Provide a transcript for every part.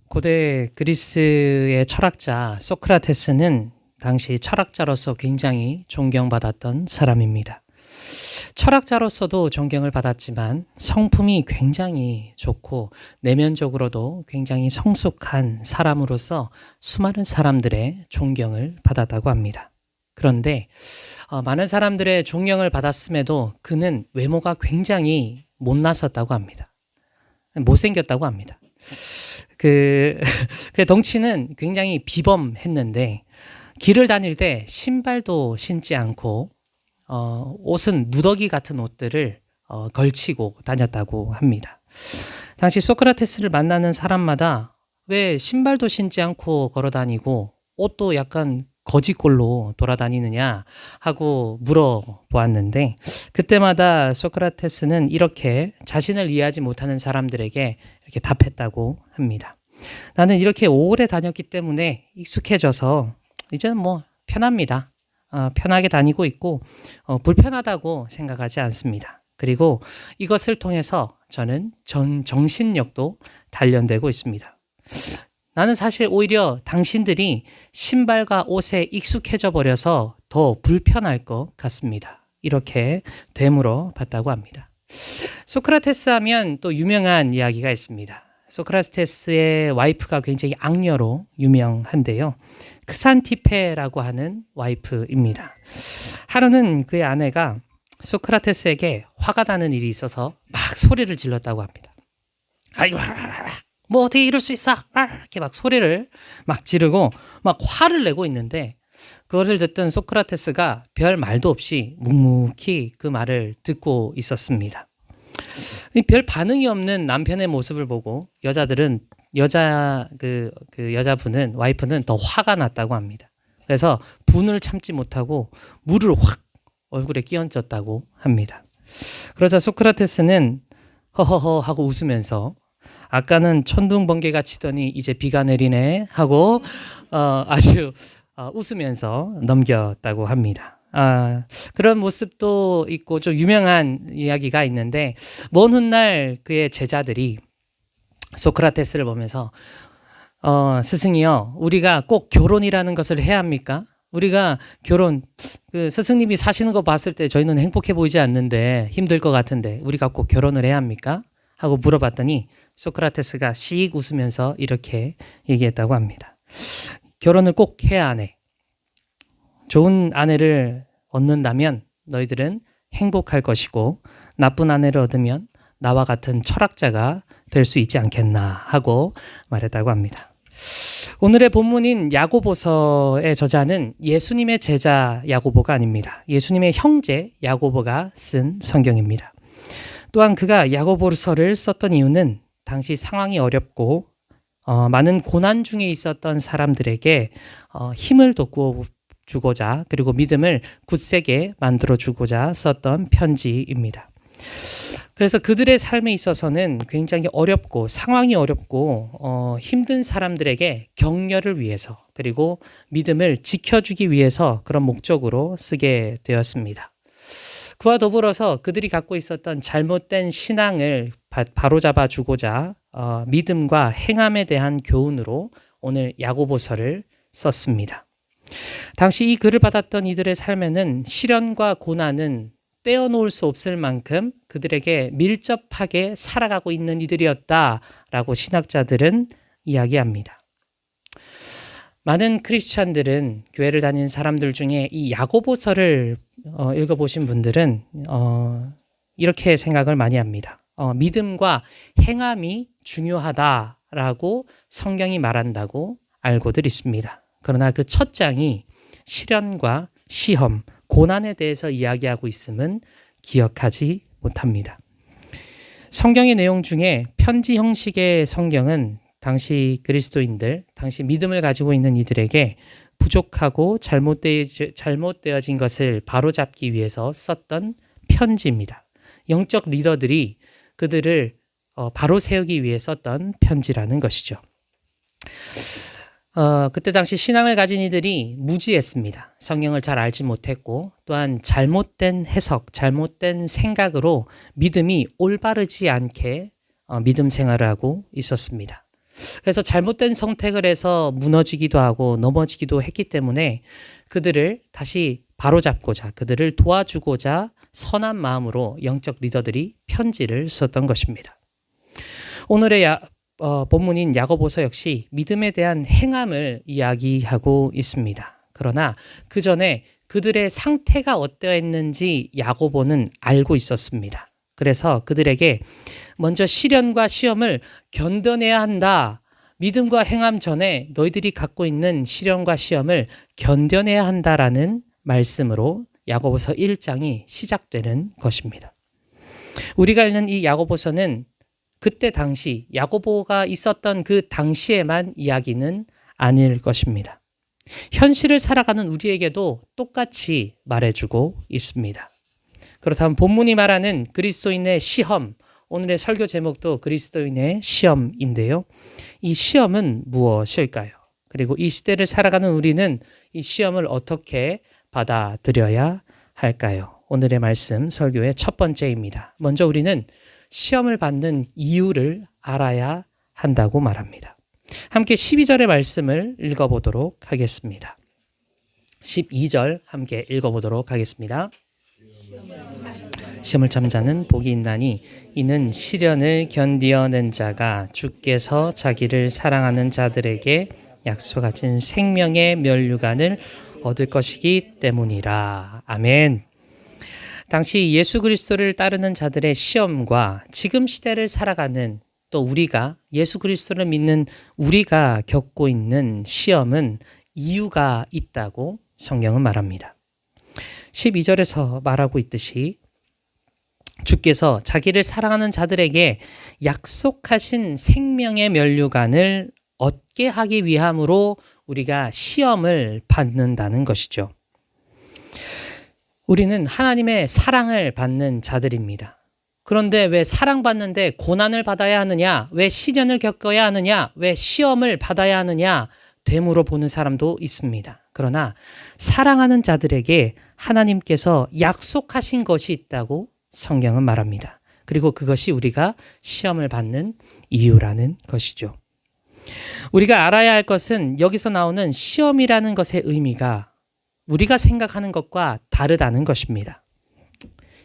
고대 그리스의 철학자 소크라테스는 당시 철학자로서 굉장히 존경받았던 사람입니다. 철학자로서도 존경을 받았지만 성품이 굉장히 좋고 내면적으로도 굉장히 성숙한 사람으로서 수많은 사람들의 존경을 받았다고 합니다. 그런데 많은 사람들의 존경을 받았음에도 그는 외모가 굉장히 못났었다고 합니다. 못생겼다고 합니다. 그 덩치는 굉장히 비범했는데 길을 다닐 때 신발도 신지 않고 옷은 누더기 같은 옷들을 걸치고 다녔다고 합니다. 당시 소크라테스를 만나는 사람마다 왜 신발도 신지 않고 걸어 다니고 옷도 약간 거지꼴로 돌아다니느냐 하고 물어보았는데 그때마다 소크라테스는 이렇게 자신을 이해하지 못하는 사람들에게 이렇게 답했다고 합니다. 나는 이렇게 오래 다녔기 때문에 익숙해져서 이제는 편합니다. 편하게 다니고 있고 불편하다고 생각하지 않습니다. 그리고 이것을 통해서 저는 정신력도 단련되고 있습니다. 나는 사실 오히려 당신들이 신발과 옷에 익숙해져 버려서 더 불편할 것 같습니다. 이렇게 되물어 봤다고 합니다. 소크라테스 하면 또 유명한 이야기가 있습니다. 소크라테스의 와이프가 굉장히 악녀로 유명한데요. 크산티페라고 하는 와이프입니다. 하루는 그의 아내가 소크라테스에게 화가 나는 일이 있어서 막 소리를 질렀다고 합니다. 아이고, 어떻게 이럴 수 있어? 이렇게 막 소리를 막 지르고 막 화를 내고 있는데 그것을 듣던 소크라테스가 별 말도 없이 묵묵히 그 말을 듣고 있었습니다. 별 반응이 없는 남편의 모습을 보고 여자분은 와이프는 더 화가 났다고 합니다. 그래서 분을 참지 못하고 물을 확 얼굴에 끼얹었다고 합니다. 그러자 소크라테스는 허허허 하고 웃으면서 아까는 천둥번개가 치더니 이제 비가 내리네 하고 아주 웃으면서 넘겼다고 합니다. 그런 모습도 있고 좀 유명한 이야기가 있는데 먼 훗날 그의 제자들이 소크라테스를 보면서 스승이요, 우리가 꼭 결혼이라는 것을 해야 합니까? 우리가 결혼, 스승님이 사시는 거 봤을 때 저희는 행복해 보이지 않는데 힘들 것 같은데 우리가 꼭 결혼을 해야 합니까? 하고 물어봤더니 소크라테스가 씩 웃으면서 이렇게 얘기했다고 합니다. 결혼을 꼭 해야 하네. 좋은 아내를 얻는다면 너희들은 행복할 것이고 나쁜 아내를 얻으면 나와 같은 철학자가 될 수 있지 않겠나 하고 말했다고 합니다. 오늘의 본문인 야고보서의 저자는 예수님의 제자 야고보가 아닙니다. 예수님의 형제 야고보가 쓴 성경입니다. 또한 그가 야고보서를 썼던 이유는 당시 상황이 어렵고 많은 고난 중에 있었던 사람들에게 힘을 돋구어주고자 그리고 믿음을 굳세게 만들어주고자 썼던 편지입니다. 그래서 그들의 삶에 있어서는 굉장히 어렵고 상황이 어렵고 힘든 사람들에게 격려를 위해서 그리고 믿음을 지켜주기 위해서 그런 목적으로 쓰게 되었습니다. 그와 더불어서 그들이 갖고 있었던 잘못된 신앙을 바로잡아 주고자 믿음과 행함에 대한 교훈으로 오늘 야고보서를 썼습니다. 당시 이 글을 받았던 이들의 삶에는 시련과 고난은 떼어놓을 수 없을 만큼 그들에게 밀접하게 살아가고 있는 이들이었다라고 신학자들은 이야기합니다. 많은 크리스찬들은 교회를 다니는 사람들 중에 이 야고보서를 읽어보신 분들은 이렇게 생각을 많이 합니다. 믿음과 행함이 중요하다라고 성경이 말한다고 알고들 있습니다. 그러나 그 첫 장이 시련과 시험, 고난에 대해서 이야기하고 있음은 기억하지 못합니다. 성경의 내용 중에 편지 형식의 성경은 당시 그리스도인들, 당시 믿음을 가지고 있는 이들에게 부족하고 잘못되어진 것을 바로잡기 위해서 썼던 편지입니다. 영적 리더들이 그들을 바로 세우기 위해 썼던 편지라는 것이죠. 그때 당시 신앙을 가진 이들이 무지했습니다. 성경을 잘 알지 못했고 또한 잘못된 해석, 잘못된 생각으로 믿음이 올바르지 않게 믿음 생활을 하고 있었습니다. 그래서 잘못된 선택을 해서 무너지기도 하고 넘어지기도 했기 때문에 그들을 다시 바로잡고자, 그들을 도와주고자 선한 마음으로 영적 리더들이 편지를 썼던 것입니다. 오늘의 본문인 야고보서 역시 믿음에 대한 행함을 이야기하고 있습니다. 그러나 그 전에 그들의 상태가 어떠했는지 야고보는 알고 있었습니다. 그래서 그들에게 먼저 시련과 시험을 견뎌내야 한다. 믿음과 행함 전에 너희들이 갖고 있는 시련과 시험을 견뎌내야 한다라는 말씀으로 야고보서 1장이 시작되는 것입니다. 우리가 읽는 이 야고보서는 그때 당시 야고보가 있었던 그 당시에만 이야기는 아닐 것입니다. 현실을 살아가는 우리에게도 똑같이 말해주고 있습니다. 그렇다면 본문이 말하는 그리스도인의 시험, 오늘의 설교 제목도 그리스도인의 시험인데요. 이 시험은 무엇일까요? 그리고 이 시대를 살아가는 우리는 이 시험을 어떻게 받아들여야 할까요? 오늘의 말씀 설교의 첫 번째입니다. 먼저 우리는 시험을 받는 이유를 알아야 한다고 말합니다. 함께 12절의 말씀을 읽어보도록 하겠습니다. 12절 함께 읽어보도록 하겠습니다. 시험을 참는 자는 복이 있나니 이는 시련을 견디어낸 자가 주께서 자기를 사랑하는 자들에게 약속하신 생명의 면류관을 얻을 것이기 때문이라. 아멘. 당시 예수 그리스도를 따르는 자들의 시험과 지금 시대를 살아가는 또 우리가 예수 그리스도를 믿는 우리가 겪고 있는 시험은 이유가 있다고 성경은 말합니다. 12절에서 말하고 있듯이 주께서 자기를 사랑하는 자들에게 약속하신 생명의 면류관을 얻게 하기 위함으로 우리가 시험을 받는다는 것이죠. 우리는 하나님의 사랑을 받는 자들입니다. 그런데 왜 사랑받는데 고난을 받아야 하느냐? 왜 시련을 겪어야 하느냐? 왜 시험을 받아야 하느냐? 되물어 보는 사람도 있습니다. 그러나 사랑하는 자들에게 하나님께서 약속하신 것이 있다고 성경은 말합니다. 그리고 그것이 우리가 시험을 받는 이유라는 것이죠. 우리가 알아야 할 것은 여기서 나오는 시험이라는 것의 의미가 우리가 생각하는 것과 다르다는 것입니다.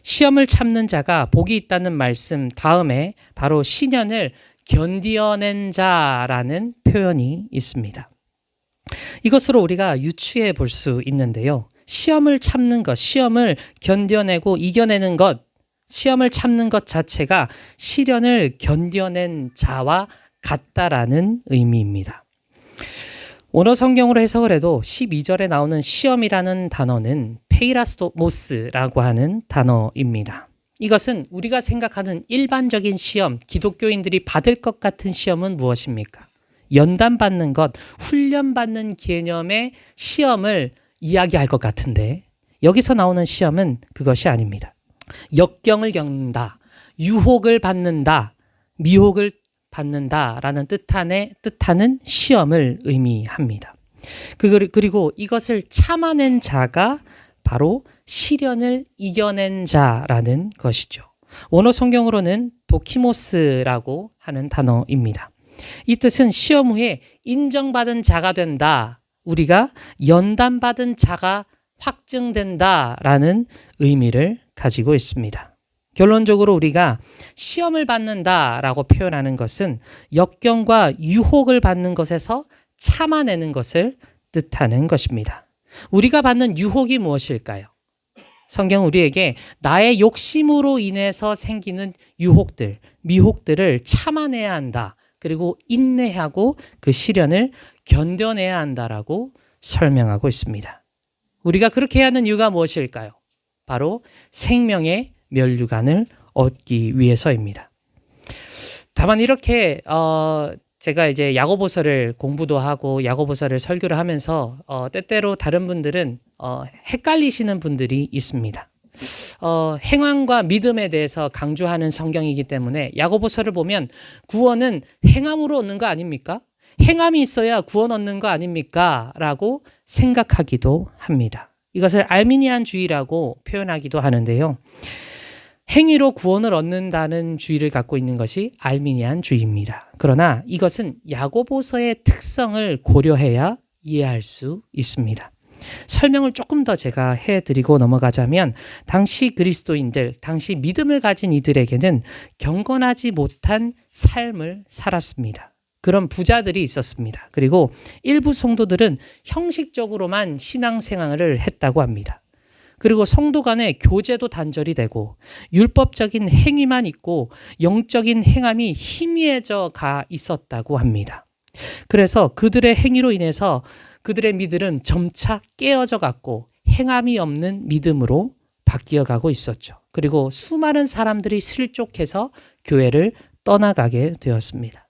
시험을 참는 자가 복이 있다는 말씀 다음에 바로 시련을 견디어낸 자라는 표현이 있습니다. 이것으로 우리가 유추해 볼 수 있는데요. 시험을 참는 것, 시험을 견뎌내고 이겨내는 것, 시험을 참는 것 자체가 시련을 견뎌낸 자와 같다라는 의미입니다. 원어 성경으로 해석을 해도 12절에 나오는 시험이라는 단어는 페이라스모스라고 하는 단어입니다. 이것은 우리가 생각하는 일반적인 시험, 기독교인들이 받을 것 같은 시험은 무엇입니까? 연단받는 것, 훈련받는 개념의 시험을 이야기할 것 같은데 여기서 나오는 시험은 그것이 아닙니다. 역경을 겪는다, 유혹을 받는다, 미혹을 받는다라는 뜻하는 시험을 의미합니다. 그리고 이것을 참아낸 자가 바로 시련을 이겨낸 자라는 것이죠. 원어 성경으로는 도키모스라고 하는 단어입니다. 이 뜻은 시험 후에 인정받은 자가 된다. 우리가 연단받은 자가 확증된다라는 의미를 가지고 있습니다. 결론적으로 우리가 시험을 받는다라고 표현하는 것은 역경과 유혹을 받는 것에서 참아내는 것을 뜻하는 것입니다. 우리가 받는 유혹이 무엇일까요? 성경은 우리에게 나의 욕심으로 인해서 생기는 유혹들, 미혹들을 참아내야 한다. 그리고 인내하고 그 시련을 견뎌내야 한다라고 설명하고 있습니다. 우리가 그렇게 해야 하는 이유가 무엇일까요? 바로 생명의 면류관을 얻기 위해서입니다. 다만 이렇게 제가 이제 야고보서를 공부도 하고 야고보서를 설교를 하면서 때때로 다른 분들은 헷갈리시는 분들이 있습니다. 행함과 믿음에 대해서 강조하는 성경이기 때문에 야고보서를 보면 구원은 행함으로 얻는 거 아닙니까? 행함이 있어야 구원 얻는 거 아닙니까? 라고 생각하기도 합니다. 이것을 알미니안주의라고 표현하기도 하는데요. 행위로 구원을 얻는다는 주의를 갖고 있는 것이 알미니안주의입니다. 그러나 이것은 야고보서의 특성을 고려해야 이해할 수 있습니다. 설명을 조금 더 제가 해드리고 넘어가자면 당시 그리스도인들, 당시 믿음을 가진 이들에게는 경건하지 못한 삶을 살았습니다. 그런 부자들이 있었습니다. 그리고 일부 성도들은 형식적으로만 신앙생활을 했다고 합니다. 그리고 성도 간의 교제도 단절이 되고 율법적인 행위만 있고 영적인 행함이 희미해져 가 있었다고 합니다. 그래서 그들의 행위로 인해서 그들의 믿음은 점차 깨어져 갔고 행함이 없는 믿음으로 바뀌어 가고 있었죠. 그리고 수많은 사람들이 실족해서 교회를 떠나가게 되었습니다.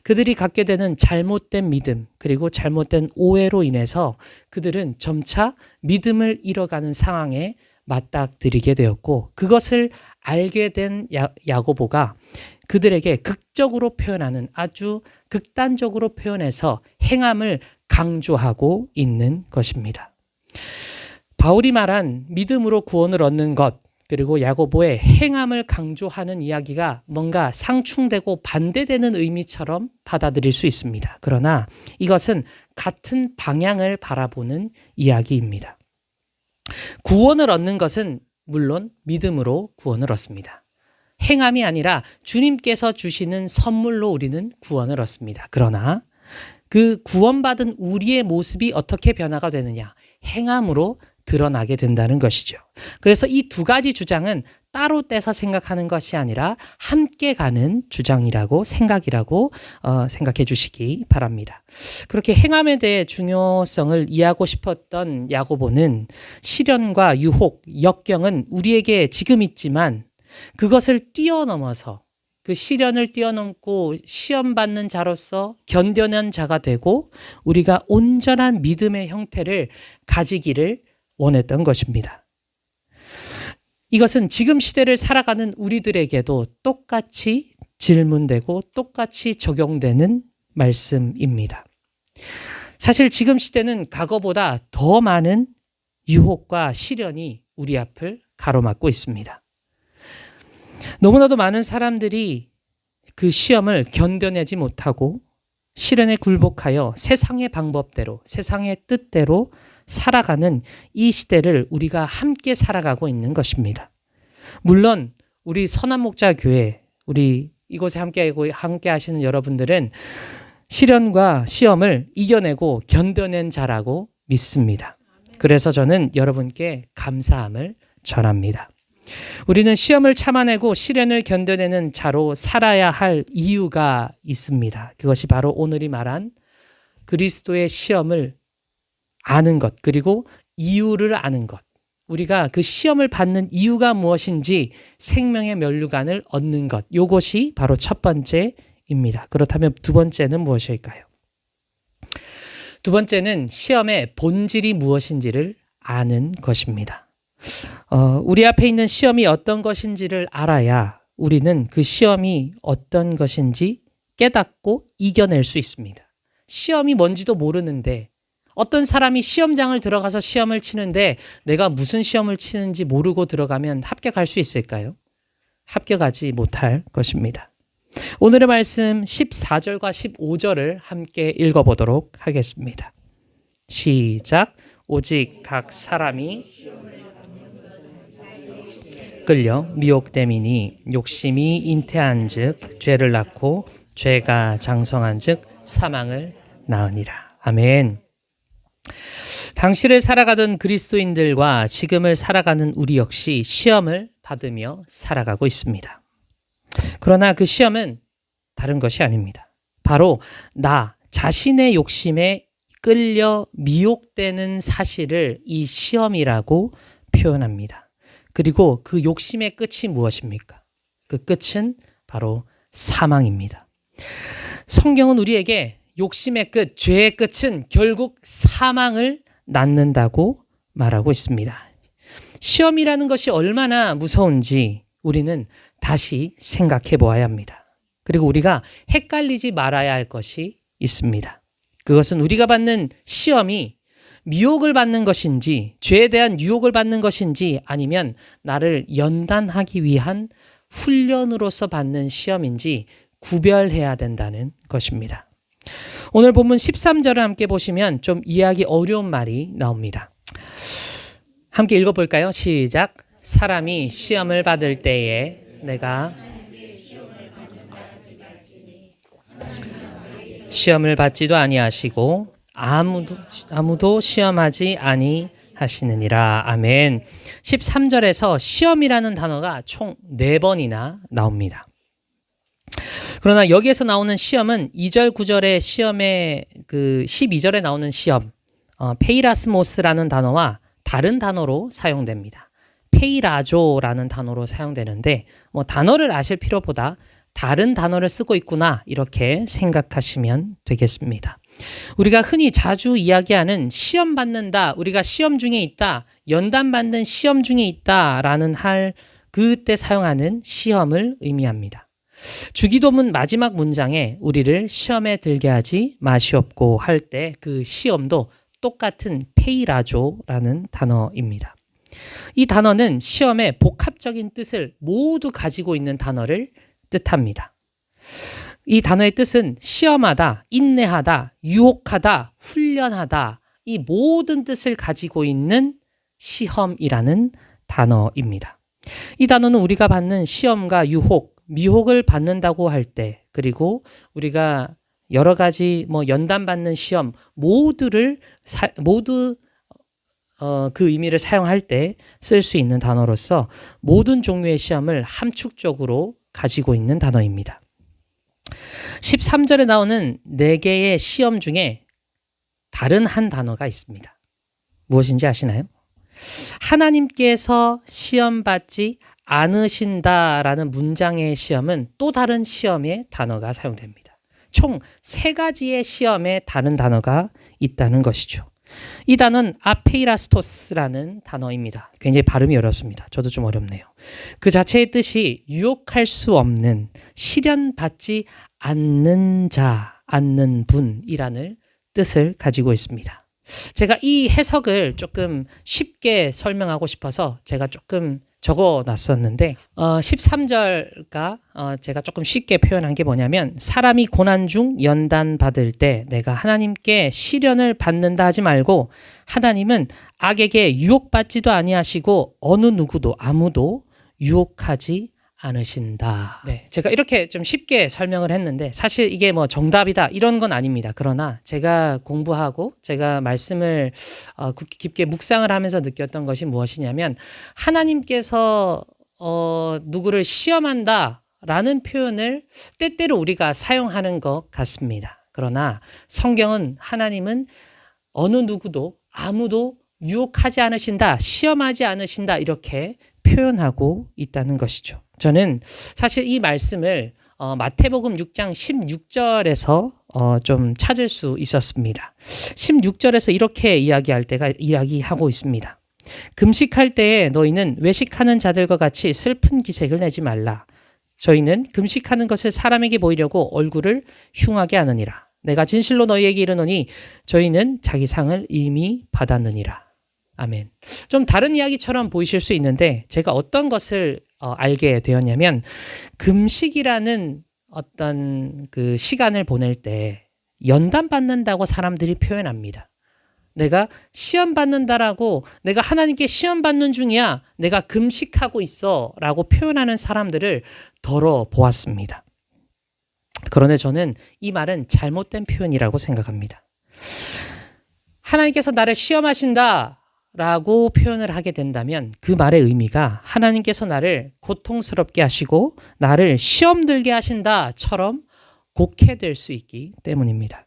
그들이 갖게 되는 잘못된 믿음 그리고 잘못된 오해로 인해서 그들은 점차 믿음을 잃어가는 상황에 맞닥뜨리게 되었고 그것을 알게 된 야고보가 그들에게 극적으로 표현하는 아주 극단적으로 표현해서 행함을 강조하고 있는 것입니다. 바울이 말한 믿음으로 구원을 얻는 것 그리고 야고보의 행함을 강조하는 이야기가 뭔가 상충되고 반대되는 의미처럼 받아들일 수 있습니다. 그러나 이것은 같은 방향을 바라보는 이야기입니다. 구원을 얻는 것은 물론 믿음으로 구원을 얻습니다. 행함이 아니라 주님께서 주시는 선물로 우리는 구원을 얻습니다. 그러나 그 구원받은 우리의 모습이 어떻게 변화가 되느냐? 행함으로 드러나게 된다는 것이죠. 그래서 이 두 가지 주장은 따로 떼서 생각하는 것이 아니라 함께 가는 주장이라고 생각이라고 생각해 주시기 바랍니다. 그렇게 행함에 대해 중요성을 이해하고 싶었던 야고보는 시련과 유혹, 역경은 우리에게 지금 있지만 그것을 뛰어넘어서 그 시련을 뛰어넘고 시험받는 자로서 견뎌낸 자가 되고 우리가 온전한 믿음의 형태를 가지기를 원했던 것입니다. 이것은 지금 시대를 살아가는 우리들에게도 똑같이 질문되고 똑같이 적용되는 말씀입니다. 사실 지금 시대는 과거보다 더 많은 유혹과 시련이 우리 앞을 가로막고 있습니다. 너무나도 많은 사람들이 그 시험을 견뎌내지 못하고 시련에 굴복하여 세상의 방법대로, 세상의 뜻대로 살아가는 이 시대를 우리가 함께 살아가고 있는 것입니다. 물론 우리 선한목자교회, 우리 이곳에 함께 하시는 여러분들은 시련과 시험을 이겨내고 견뎌낸 자라고 믿습니다. 그래서 저는 여러분께 감사함을 전합니다. 우리는 시험을 참아내고 시련을 견뎌내는 자로 살아야 할 이유가 있습니다. 그것이 바로 오늘이 말한 그리스도의 시험을 아는 것, 그리고 이유를 아는 것. 우리가 그 시험을 받는 이유가 무엇인지 생명의 면류관을 얻는 것. 이것이 바로 첫 번째입니다. 그렇다면 두 번째는 무엇일까요? 두 번째는 시험의 본질이 무엇인지를 아는 것입니다. 우리 앞에 있는 시험이 어떤 것인지를 알아야 우리는 그 시험이 어떤 것인지 깨닫고 이겨낼 수 있습니다. 시험이 뭔지도 모르는데 어떤 사람이 시험장을 들어가서 시험을 치는데 내가 무슨 시험을 치는지 모르고 들어가면 합격할 수 있을까요? 합격하지 못할 것입니다. 오늘의 말씀 14절과 15절을 함께 읽어보도록 하겠습니다. 시작. 오직 각 사람이 끌려 미혹됨이니 욕심이 잉태한즉 죄를 낳고 죄가 장성한즉 사망을 낳으니라. 아멘. 당시를 살아가던 그리스도인들과 지금을 살아가는 우리 역시 시험을 받으며 살아가고 있습니다. 그러나 그 시험은 다른 것이 아닙니다. 바로 나 자신의 욕심에 끌려 미혹되는 사실을 이 시험이라고 표현합니다. 그리고 그 욕심의 끝이 무엇입니까? 그 끝은 바로 사망입니다. 성경은 우리에게 욕심의 끝, 죄의 끝은 결국 사망을 낳는다고 말하고 있습니다. 시험이라는 것이 얼마나 무서운지 우리는 다시 생각해 보아야 합니다. 그리고 우리가 헷갈리지 말아야 할 것이 있습니다. 그것은 우리가 받는 시험이 미혹을 받는 것인지, 죄에 대한 유혹을 받는 것인지, 아니면 나를 연단하기 위한 훈련으로서 받는 시험인지 구별해야 된다는 것입니다. 오늘 본문 13절을 함께 보시면 좀 이해하기 어려운 말이 나옵니다. 함께 읽어볼까요? 시작. 사람이 시험을 받을 때에 내가 시험을 받지도 아니하시고 아무도 시험하지 아니하시느니라. 아멘. 13절에서 시험이라는 단어가 총 4번이나 나옵니다. 그러나 여기에서 나오는 시험은 2절, 9절의 시험의 12절에 나오는 시험, 페이라스모스라는 단어와 다른 단어로 사용됩니다. 페이라조라는 단어로 사용되는데 단어를 아실 필요보다 다른 단어를 쓰고 있구나 이렇게 생각하시면 되겠습니다. 우리가 흔히 자주 이야기하는 시험 받는다, 우리가 시험 중에 있다, 연단받는 시험 중에 있다라는 그때 사용하는 시험을 의미합니다. 주기도문 마지막 문장에 우리를 시험에 들게 하지 마시옵고 할 때 그 시험도 똑같은 페이라조라는 단어입니다. 이 단어는 시험의 복합적인 뜻을 모두 가지고 있는 단어를 뜻합니다. 이 단어의 뜻은 시험하다, 인내하다, 유혹하다, 훈련하다, 이 모든 뜻을 가지고 있는 시험이라는 단어입니다. 이 단어는 우리가 받는 시험과 유혹, 미혹을 받는다고 할 때, 그리고 우리가 여러 가지 연단받는 시험 모두 그 의미를 사용할 때 쓸 수 있는 단어로서 모든 종류의 시험을 함축적으로 가지고 있는 단어입니다. 13절에 나오는 4개의 시험 중에 다른 한 단어가 있습니다. 무엇인지 아시나요? 하나님께서 시험받지 않으신다라는 문장의 시험은 또 다른 시험의 단어가 사용됩니다. 총 3가지의 시험에 다른 단어가 있다는 것이죠. 이 단어는 아페이라스토스라는 단어입니다. 굉장히 발음이 어렵습니다. 저도 좀 어렵네요. 그 자체의 뜻이 유혹할 수 없는, 시련받지 않는 자, 않는 분이라는 뜻을 가지고 있습니다. 제가 이 해석을 조금 쉽게 설명하고 싶어서 제가 조금 적어놨었는데 13절과 제가 조금 쉽게 표현한 게 뭐냐면, 사람이 고난 중 연단 받을 때 내가 하나님께 시련을 받는다 하지 말고 하나님은 악에게 유혹받지도 아니하시고 어느 누구도 아무도 유혹하지 않으신다. 네, 제가 이렇게 좀 쉽게 설명을 했는데 사실 이게 정답이다 이런 건 아닙니다. 그러나 제가 공부하고 제가 말씀을 깊게 묵상을 하면서 느꼈던 것이 무엇이냐면, 하나님께서 누구를 시험한다 라는 표현을 때때로 우리가 사용하는 것 같습니다. 그러나 성경은 하나님은 어느 누구도 아무도 유혹하지 않으신다, 시험하지 않으신다 이렇게 표현하고 있다는 것이죠. 저는 사실 이 말씀을 마태복음 6장 16절에서 좀 찾을 수 있었습니다. 16절에서 이렇게 이야기하고 있습니다. 금식할 때에 너희는 외식하는 자들과 같이 슬픈 기색을 내지 말라. 저희는 금식하는 것을 사람에게 보이려고 얼굴을 흉하게 하느니라. 내가 진실로 너희에게 이르노니 저희는 자기 상을 이미 받았느니라. 아멘. 좀 다른 이야기처럼 보이실 수 있는데 제가 어떤 것을 알게 되었냐면, 금식이라는 어떤 그 시간을 보낼 때 연단 받는다고 사람들이 표현합니다. 내가 시험 받는다라고, 내가 하나님께 시험 받는 중이야, 내가 금식하고 있어 라고 표현하는 사람들을 덜어 보았습니다. 그런데 저는 이 말은 잘못된 표현이라고 생각합니다. 하나님께서 나를 시험하신다 라고 표현을 하게 된다면 그 말의 의미가 하나님께서 나를 고통스럽게 하시고 나를 시험 들게 하신다처럼 곡해될 수 있기 때문입니다.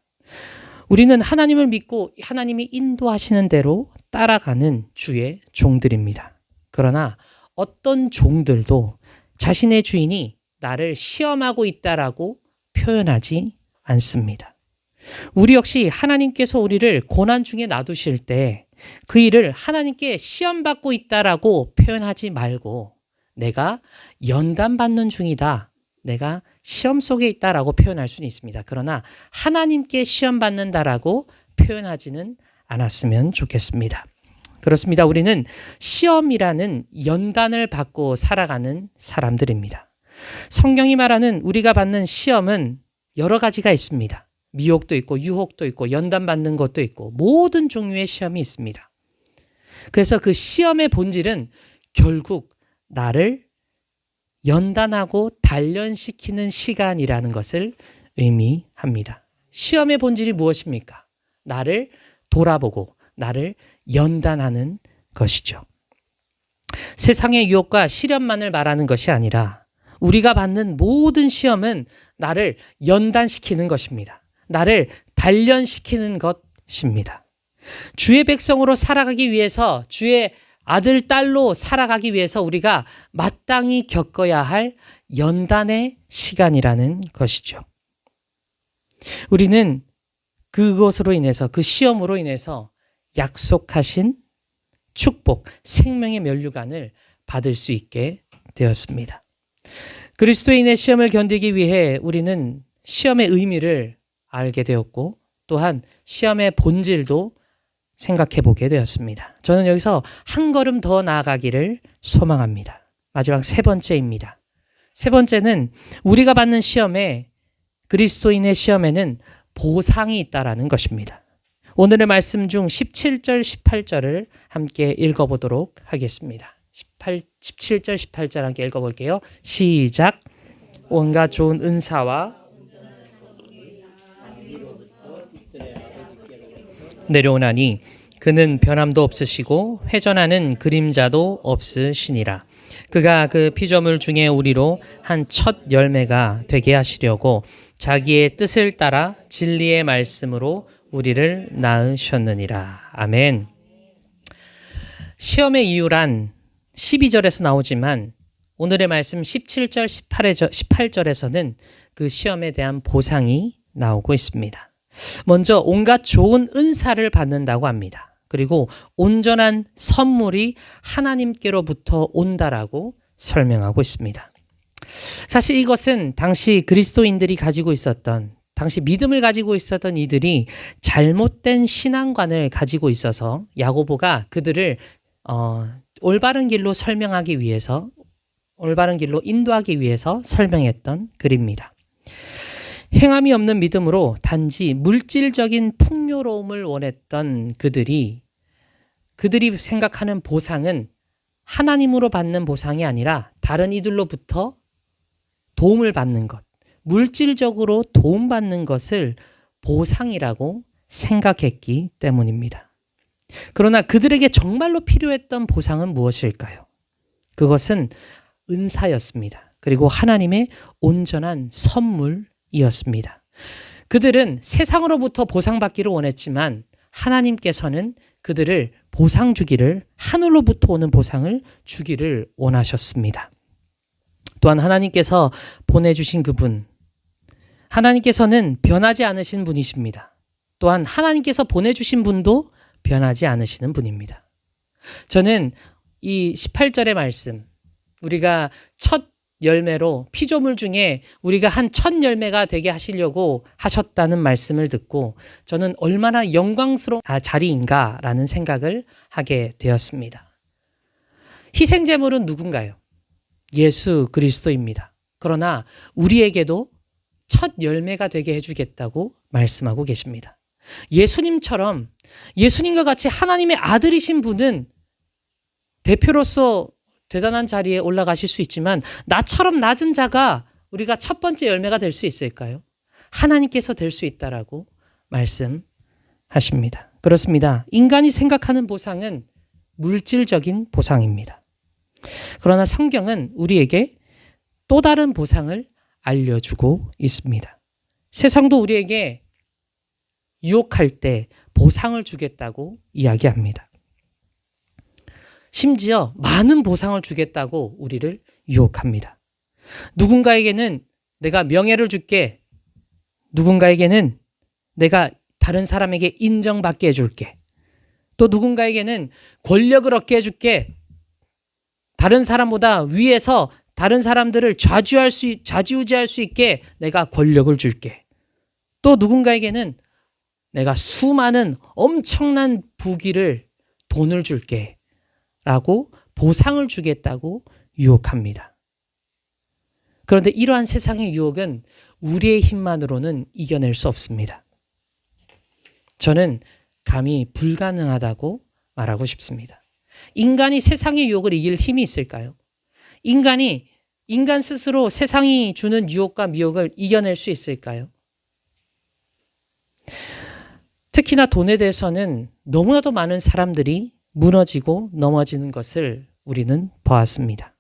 우리는 하나님을 믿고 하나님이 인도하시는 대로 따라가는 주의 종들입니다. 그러나 어떤 종들도 자신의 주인이 나를 시험하고 있다라고 표현하지 않습니다. 우리 역시 하나님께서 우리를 고난 중에 놔두실 때 그 일을 하나님께 시험받고 있다라고 표현하지 말고 내가 연단받는 중이다, 내가 시험 속에 있다라고 표현할 수는 있습니다. 그러나 하나님께 시험받는다라고 표현하지는 않았으면 좋겠습니다. 그렇습니다. 우리는 시험이라는 연단을 받고 살아가는 사람들입니다. 성경이 말하는 우리가 받는 시험은 여러 가지가 있습니다. 미혹도 있고 유혹도 있고 연단받는 것도 있고 모든 종류의 시험이 있습니다. 그래서 그 시험의 본질은 결국 나를 연단하고 단련시키는 시간이라는 것을 의미합니다. 시험의 본질이 무엇입니까? 나를 돌아보고 나를 연단하는 것이죠. 세상의 유혹과 시련만을 말하는 것이 아니라 우리가 받는 모든 시험은 나를 연단시키는 것입니다. 나를 단련시키는 것입니다. 주의 백성으로 살아가기 위해서, 주의 아들, 딸로 살아가기 위해서 우리가 마땅히 겪어야 할 연단의 시간이라는 것이죠. 우리는 그것으로 인해서, 그 시험으로 인해서 약속하신 축복, 생명의 면류관을 받을 수 있게 되었습니다. 그리스도인의 시험을 견디기 위해 우리는 시험의 의미를 알게 되었고 또한 시험의 본질도 생각해 보게 되었습니다. 저는 여기서 한 걸음 더 나아가기를 소망합니다. 마지막 세 번째입니다. 세 번째는 우리가 받는 시험에, 그리스도인의 시험에는 보상이 있다라는 것입니다. 오늘의 말씀 중 17절, 18절을 함께 읽어보도록 하겠습니다. 17절, 18절 함께 읽어볼게요. 시작. 온갖 좋은 은사와 내려오나니 그는 변함도 없으시고 회전하는 그림자도 없으시니라. 그가 그 피조물 중에 우리로 한 첫 열매가 되게 하시려고 자기의 뜻을 따라 진리의 말씀으로 우리를 낳으셨느니라. 아멘. 시험의 이유란 12절에서 나오지만 오늘의 말씀 17절, 18절에서는 그 시험에 대한 보상이 나오고 있습니다. 먼저 온갖 좋은 은사를 받는다고 합니다. 그리고 온전한 선물이 하나님께로부터 온다라고 설명하고 있습니다. 사실 이것은 당시 그리스도인들이 가지고 있었던, 당시 믿음을 가지고 있었던 이들이 잘못된 신앙관을 가지고 있어서 야고보가 그들을 올바른 길로 설명하기 위해서, 올바른 길로 인도하기 위해서 설명했던 글입니다. 행함이 없는 믿음으로 단지 물질적인 풍요로움을 원했던 그들이 생각하는 보상은 하나님으로 받는 보상이 아니라 다른 이들로부터 도움을 받는 것, 물질적으로 도움받는 것을 보상이라고 생각했기 때문입니다. 그러나 그들에게 정말로 필요했던 보상은 무엇일까요? 그것은 은사였습니다. 그리고 하나님의 온전한 선물이었습니다. 그들은 세상으로부터 보상받기를 원했지만 하나님께서는 그들을 보상 주기를, 하늘로부터 오는 보상을 주기를 원하셨습니다. 또한 하나님께서 보내주신 그분, 하나님께서는 변하지 않으신 분이십니다. 또한 하나님께서 보내주신 분도 변하지 않으시는 분입니다. 저는 이 18절의 말씀, 우리가 첫 열매로 피조물 중에 우리가 한 첫 열매가 되게 하시려고 하셨다는 말씀을 듣고 저는 얼마나 영광스러운 자리인가라는 생각을 하게 되었습니다. 희생제물은 누군가요? 예수 그리스도입니다. 그러나 우리에게도 첫 열매가 되게 해주겠다고 말씀하고 계십니다. 예수님처럼, 예수님과 같이 하나님의 아들이신 분은 대표로서 대단한 자리에 올라가실 수 있지만 나처럼 낮은 자가 우리가 첫 번째 열매가 될 수 있을까요? 하나님께서 될 수 있다라고 말씀하십니다. 그렇습니다. 인간이 생각하는 보상은 물질적인 보상입니다. 그러나 성경은 우리에게 또 다른 보상을 알려주고 있습니다. 세상도 우리에게 유혹할 때 보상을 주겠다고 이야기합니다. 심지어 많은 보상을 주겠다고 우리를 유혹합니다. 누군가에게는 내가 명예를 줄게, 누군가에게는 내가 다른 사람에게 인정받게 해줄게, 또 누군가에게는 권력을 얻게 해줄게, 다른 사람보다 위에서 다른 사람들을 좌지우지할 수 있게 내가 권력을 줄게, 또 누군가에게는 내가 수많은 엄청난 부귀를 돈을 줄게 라고 보상을 주겠다고 유혹합니다. 그런데 이러한 세상의 유혹은 우리의 힘만으로는 이겨낼 수 없습니다. 저는 감히 불가능하다고 말하고 싶습니다. 인간이 세상의 유혹을 이길 힘이 있을까요? 인간 스스로 세상이 주는 유혹과 미혹을 이겨낼 수 있을까요? 특히나 돈에 대해서는 너무나도 많은 사람들이 무너지고 넘어지는 것을 우리는 보았습니다.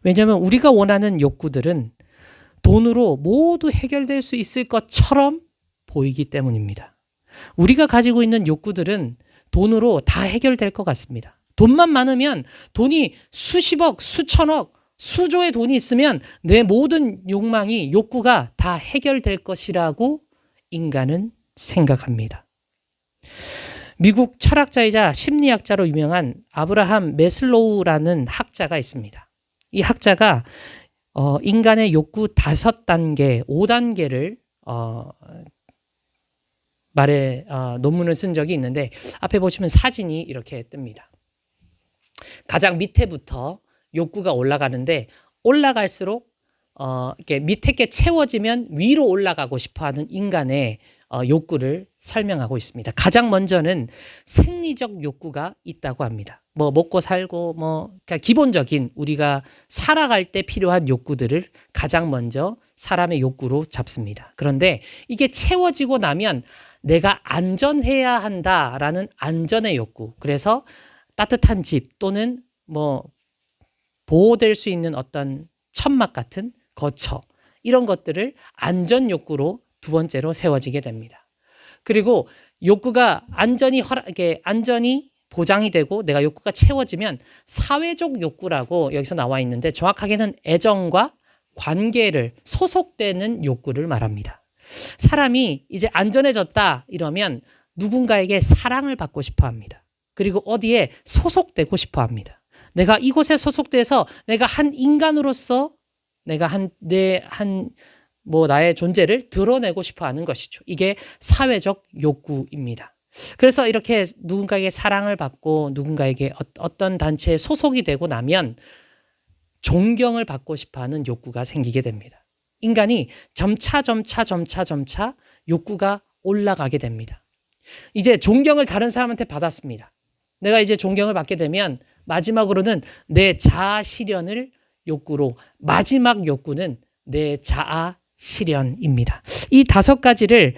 왜냐하면 우리가 원하는 욕구들은 돈으로 모두 해결될 수 있을 것처럼 보이기 때문입니다. 우리가 가지고 있는 욕구들은 돈으로 다 해결될 것 같습니다. 돈만 많으면 돈이 수십억, 수천억, 수조의 돈이 있으면 내 모든 욕구가 다 해결될 것이라고 인간은 생각합니다. 미국 철학자이자 심리학자로 유명한 아브라함 매슬로우라는 학자가 있습니다. 이 학자가 인간의 욕구 5단계, 5단계를 논문을 쓴 적이 있는데 앞에 보시면 사진이 이렇게 뜹니다. 가장 밑에부터 욕구가 올라가는데 올라갈수록 이렇게 밑에 게 채워지면 위로 올라가고 싶어하는 인간의 욕구를 설명하고 있습니다. 가장 먼저는 생리적 욕구가 있다고 합니다. 먹고 살고 그러니까 기본적인 우리가 살아갈 때 필요한 욕구들을 가장 먼저 사람의 욕구로 잡습니다. 그런데 이게 채워지고 나면 내가 안전해야 한다라는 안전의 욕구. 그래서 따뜻한 집 또는 보호될 수 있는 어떤 천막 같은 거처 이런 것들을 안전 욕구로 두 번째로 세워지게 됩니다. 그리고 욕구가 안전이 보장이 되고 내가 욕구가 채워지면 사회적 욕구라고 여기서 나와 있는데 정확하게는 애정과 관계를 소속되는 욕구를 말합니다. 사람이 이제 안전해졌다 이러면 누군가에게 사랑을 받고 싶어 합니다. 그리고 어디에 소속되고 싶어 합니다. 내가 이곳에 소속돼서 내가 한 인간으로서 내가 나의 존재를 드러내고 싶어 하는 것이죠. 이게 사회적 욕구입니다. 그래서 이렇게 누군가에게 사랑을 받고 누군가에게 어떤 단체에 소속이 되고 나면 존경을 받고 싶어 하는 욕구가 생기게 됩니다. 인간이 점차 욕구가 올라가게 됩니다. 이제 존경을 다른 사람한테 받았습니다. 내가 이제 존경을 받게 되면 마지막으로는 내 자아 실현을 욕구로 마지막 욕구는 내 자아 실현입니다. 이 5가지를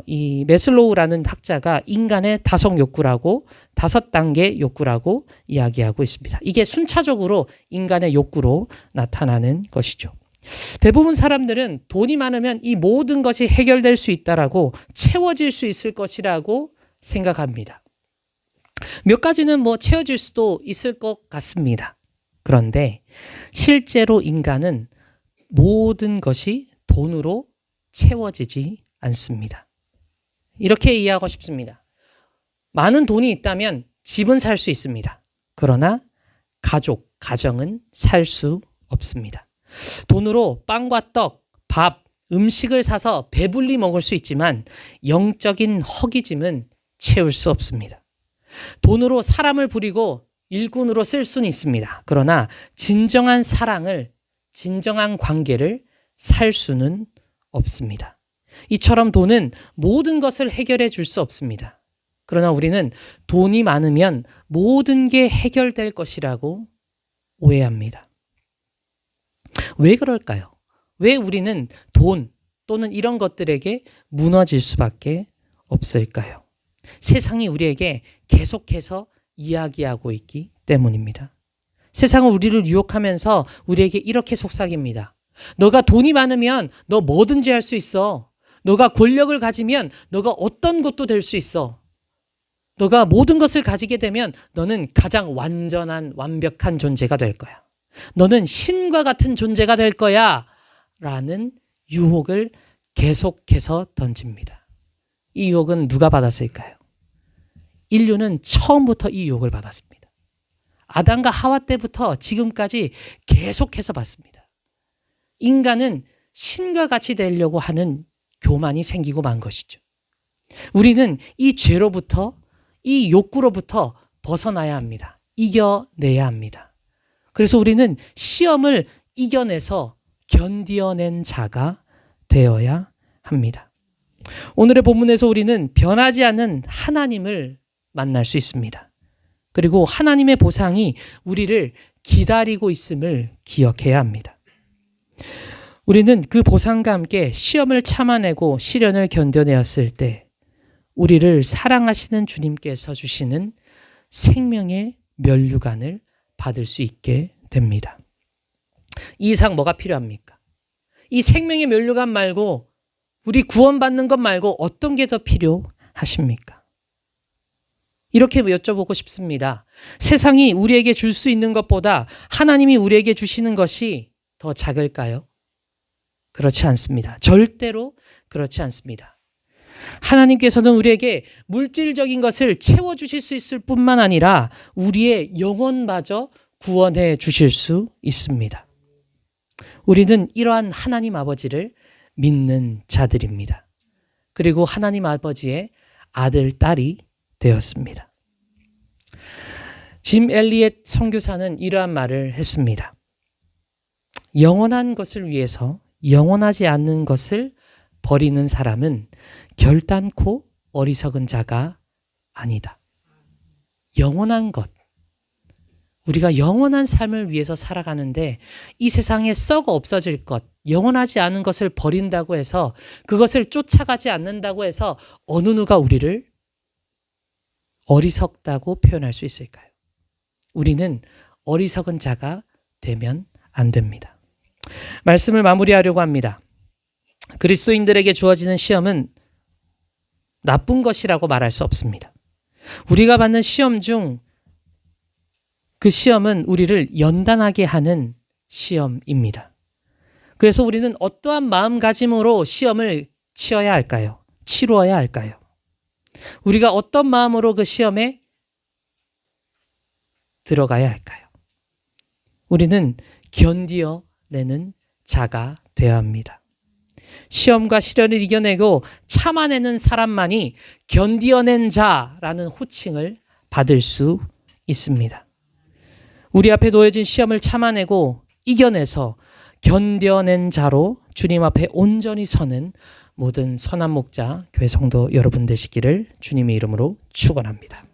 이 매슬로우라는 학자가 인간의 5욕구라고 5단계 욕구라고 이야기하고 있습니다. 이게 순차적으로 인간의 욕구로 나타나는 것이죠. 대부분 사람들은 돈이 많으면 이 모든 것이 해결될 수 있다라고 채워질 수 있을 것이라고 생각합니다. 몇 가지는 채워질 수도 있을 것 같습니다. 그런데 실제로 인간은 모든 것이 돈으로 채워지지 않습니다. 이렇게 이해하고 싶습니다. 많은 돈이 있다면 집은 살 수 있습니다. 그러나 가정은 살 수 없습니다. 돈으로 빵과 떡, 밥, 음식을 사서 배불리 먹을 수 있지만 영적인 허기짐은 채울 수 없습니다. 돈으로 사람을 부리고 일꾼으로 쓸 수는 있습니다. 그러나 진정한 사랑을, 진정한 관계를 살 수는 없습니다. 이처럼 돈은 모든 것을 해결해 줄 수 없습니다. 그러나 우리는 돈이 많으면 모든 게 해결될 것이라고 오해합니다. 왜 그럴까요? 왜 우리는 돈 또는 이런 것들에게 무너질 수밖에 없을까요? 세상이 우리에게 계속해서 이야기하고 있기 때문입니다. 세상은 우리를 유혹하면서 우리에게 이렇게 속삭입니다. 너가 돈이 많으면 너 뭐든지 할 수 있어. 너가 권력을 가지면 너가 어떤 것도 될 수 있어. 너가 모든 것을 가지게 되면 너는 가장 완벽한 존재가 될 거야. 너는 신과 같은 존재가 될 거야. 라는 유혹을 계속해서 던집니다. 이 유혹은 누가 받았을까요? 인류는 처음부터 이 유혹을 받았습니다. 아담과 하와 때부터 지금까지 계속해서 받습니다. 인간은 신과 같이 되려고 하는 교만이 생기고 만 것이죠. 우리는 이 죄로부터, 이 욕구로부터 벗어나야 합니다. 이겨내야 합니다. 그래서 우리는 시험을 이겨내서 견디어낸 자가 되어야 합니다. 오늘의 본문에서 우리는 변하지 않는 하나님을 만날 수 있습니다. 그리고 하나님의 보상이 우리를 기다리고 있음을 기억해야 합니다. 우리는 그 보상과 함께 시험을 참아내고 시련을 견뎌내었을 때 우리를 사랑하시는 주님께서 주시는 생명의 면류관을 받을 수 있게 됩니다. 이 이상 뭐가 필요합니까? 이 생명의 면류관 말고 우리 구원받는 것 말고 어떤 게 더 필요하십니까? 이렇게 여쭤보고 싶습니다. 세상이 우리에게 줄 수 있는 것보다 하나님이 우리에게 주시는 것이 더 작을까요? 그렇지 않습니다. 절대로 그렇지 않습니다. 하나님께서는 우리에게 물질적인 것을 채워주실 수 있을 뿐만 아니라 우리의 영혼마저 구원해 주실 수 있습니다. 우리는 이러한 하나님 아버지를 믿는 자들입니다. 그리고 하나님 아버지의 아들, 딸이 되었습니다. 짐 엘리엇 선교사는 이러한 말을 했습니다. 영원한 것을 위해서 영원하지 않는 것을 버리는 사람은 결단코 어리석은 자가 아니다. 영원한 것. 우리가 영원한 삶을 위해서 살아가는데 이 세상에 썩어 없어질 것, 영원하지 않은 것을 버린다고 해서 그것을 쫓아가지 않는다고 해서 어느 누가 우리를 어리석다고 표현할 수 있을까요? 우리는 어리석은 자가 되면 안 됩니다. 말씀을 마무리하려고 합니다. 그리스도인들에게 주어지는 시험은 나쁜 것이라고 말할 수 없습니다. 우리가 받는 시험 중 그 시험은 우리를 연단하게 하는 시험입니다. 그래서 우리는 어떠한 마음가짐으로 시험을 치러야 할까요? 우리가 어떤 마음으로 그 시험에 들어가야 할까요? 우리는 견디어내는 자가 되어야 합니다. 시험과 시련을 이겨내고 참아내는 사람만이 견디어낸 자라는 호칭을 받을 수 있습니다. 우리 앞에 놓여진 시험을 참아내고 이겨내서 견뎌낸 자로 주님 앞에 온전히 서는 모든 선한 목자 교회 성도 여러분 되시기를 주님의 이름으로 축원합니다.